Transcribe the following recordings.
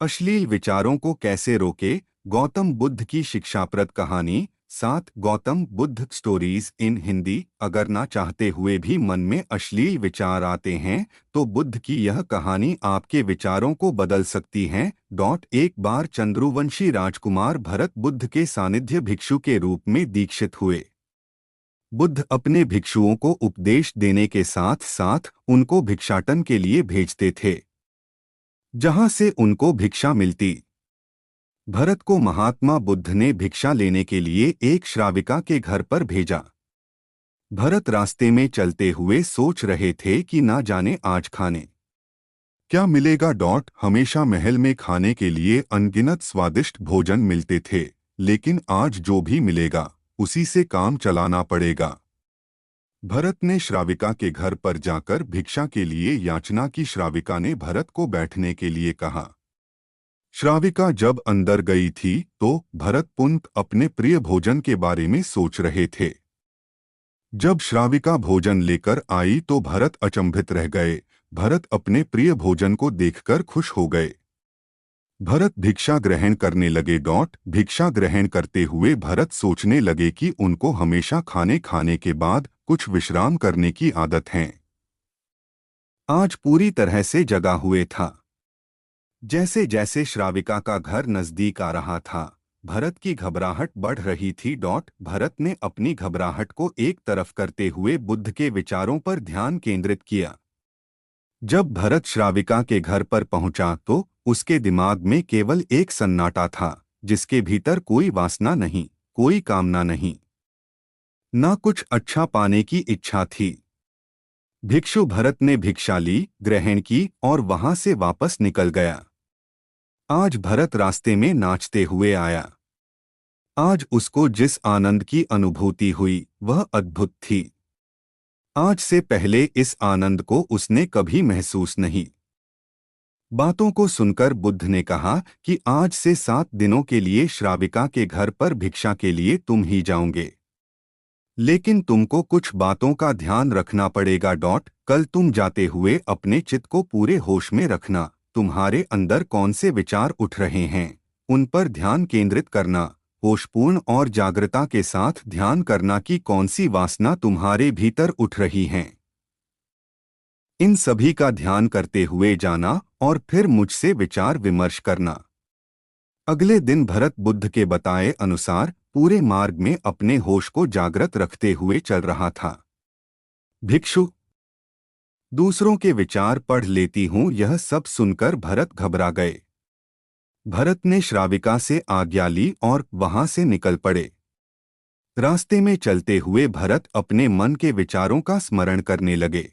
अश्लील विचारों को कैसे रोके, गौतम बुद्ध की शिक्षाप्रद कहानी। 7 गौतम बुद्ध स्टोरीज इन हिंदी। अगर ना चाहते हुए भी मन में अश्लील विचार आते हैं तो बुद्ध की यह कहानी आपके विचारों को बदल सकती है। एक बार चंद्रुवंशी राजकुमार भरत बुद्ध के सानिध्य भिक्षु के रूप में दीक्षित हुए। बुद्ध अपने भिक्षुओं को उपदेश देने के साथ साथ उनको भिक्षाटन के लिए भेजते थे, जहां से उनको भिक्षा मिलती। भरत को महात्मा बुद्ध ने भिक्षा लेने के लिए एक श्राविका के घर पर भेजा। भरत रास्ते में चलते हुए सोच रहे थे कि ना जाने आज खाने क्या मिलेगा। हमेशा महल में खाने के लिए अनगिनत स्वादिष्ट भोजन मिलते थे, लेकिन आज जो भी मिलेगा उसी से काम चलाना पड़ेगा। भरत ने श्राविका के घर पर जाकर भिक्षा के लिए याचना की। श्राविका ने भरत को बैठने के लिए कहा। श्राविका जब अंदर गई थी तो भरत पुनः अपने प्रिय भोजन के बारे में सोच रहे थे। जब श्राविका भोजन लेकर आई तो भरत अचंभित रह गए। भरत अपने प्रिय भोजन को देखकर खुश हो गए। भरत भिक्षा ग्रहण करने लगे। भिक्षा ग्रहण करते हुए भरत सोचने लगे कि उनको हमेशा खाने के बाद कुछ विश्राम करने की आदत है। आज पूरी तरह से जगा हुए था। जैसे जैसे श्राविका का घर नजदीक आ रहा था, भरत की घबराहट बढ़ रही थी। भरत ने अपनी घबराहट को एक तरफ करते हुए बुद्ध के विचारों पर ध्यान केंद्रित किया। जब भरत श्राविका के घर पर पहुंचा तो उसके दिमाग में केवल एक सन्नाटा था, जिसके भीतर कोई वासना नहीं, कोई कामना नहीं, ना कुछ अच्छा पाने की इच्छा थी। भिक्षु भरत ने भिक्षा ली, ग्रहण की और वहां से वापस निकल गया। आज भरत रास्ते में नाचते हुए आया। आज उसको जिस आनंद की अनुभूति हुई वह अद्भुत थी। आज से पहले इस आनंद को उसने कभी महसूस नहीं। बातों को सुनकर बुद्ध ने कहा कि आज से 7 दिनों के लिए श्राविका के घर पर भिक्षा के लिए तुम ही जाओगे, लेकिन तुमको कुछ बातों का ध्यान रखना पड़ेगा। कल तुम जाते हुए अपने चित्त को पूरे होश में रखना। तुम्हारे अंदर कौन से विचार उठ रहे हैं उन पर ध्यान केंद्रित करना। होशपूर्ण और जागृता के साथ ध्यान करना कि कौन सी वासना तुम्हारे भीतर उठ रही हैं। इन सभी का ध्यान करते हुए जाना और फिर मुझसे विचार विमर्श करना। अगले दिन भरत बुद्ध के बताए अनुसार पूरे मार्ग में अपने होश को जागृत रखते हुए चल रहा था। भिक्षु, दूसरों के विचार पढ़ लेती हूँ। यह सब सुनकर भरत घबरा गए। भरत ने श्राविका से आज्ञा ली और वहां से निकल पड़े। रास्ते में चलते हुए भरत अपने मन के विचारों का स्मरण करने लगे।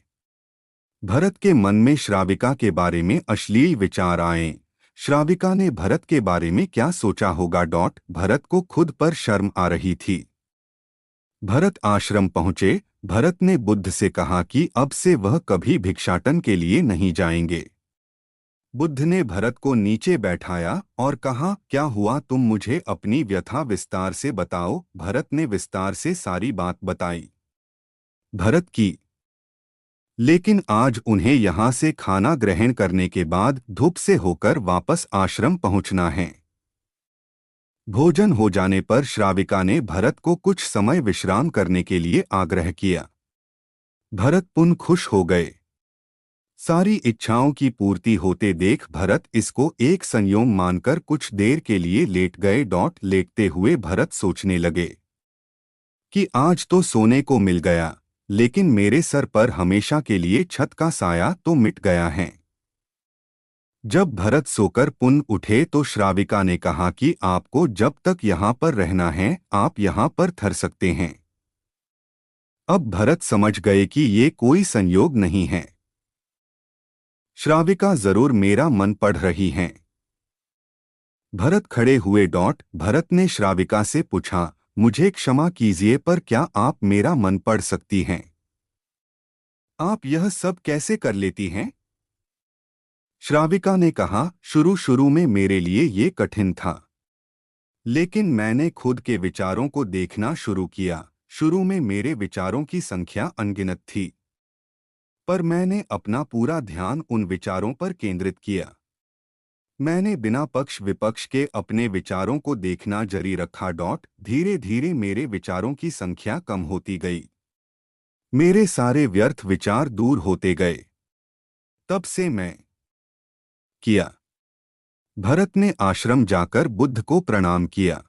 भरत के मन में श्राविका के बारे में अश्लील विचार आए। श्राविका ने भरत के बारे में क्या सोचा होगा। भरत को खुद पर शर्म आ रही थी। भरत आश्रम पहुंचे। भरत ने बुद्ध से कहा कि अब से वह कभी भिक्षाटन के लिए नहीं जाएंगे। बुद्ध ने भरत को नीचे बैठाया और कहा, क्या हुआ, तुम मुझे अपनी व्यथा विस्तार से बताओ। भरत ने विस्तार से सारी बात बताई। भरत की, लेकिन आज उन्हें यहाँ से खाना ग्रहण करने के बाद धूप से होकर वापस आश्रम पहुँचना है। भोजन हो जाने पर श्राविका ने भरत को कुछ समय विश्राम करने के लिए आग्रह किया। भरत पुनः खुश हो गए। सारी इच्छाओं की पूर्ति होते देख भरत इसको एक संयोग मानकर कुछ देर के लिए लेट गए। लेटते हुए भरत सोचने लगे कि आज तो सोने को मिल गया, लेकिन मेरे सर पर हमेशा के लिए छत का साया तो मिट गया है। जब भरत सोकर पुनः उठे तो श्राविका ने कहा कि आपको जब तक यहाँ पर रहना है आप यहाँ पर ठहर सकते हैं। अब भरत समझ गए कि ये कोई संयोग नहीं है। श्राविका जरूर मेरा मन पढ़ रही हैं। भरत खड़े हुए। भरत ने श्राविका से पूछा, मुझे क्षमा कीजिए पर क्या आप मेरा मन पढ़ सकती हैं? आप यह सब कैसे कर लेती हैं? श्राविका ने कहा, शुरू में मेरे लिए ये कठिन था, लेकिन मैंने खुद के विचारों को देखना शुरू किया। शुरू में मेरे विचारों की संख्या अनगिनत थी, पर मैंने अपना पूरा ध्यान उन विचारों पर केंद्रित किया। मैंने बिना पक्ष विपक्ष के अपने विचारों को देखना जारी रखा। धीरे धीरे मेरे विचारों की संख्या कम होती गई। मेरे सारे व्यर्थ विचार दूर होते गए। तब से मैं किया। भरत ने आश्रम जाकर बुद्ध को प्रणाम किया।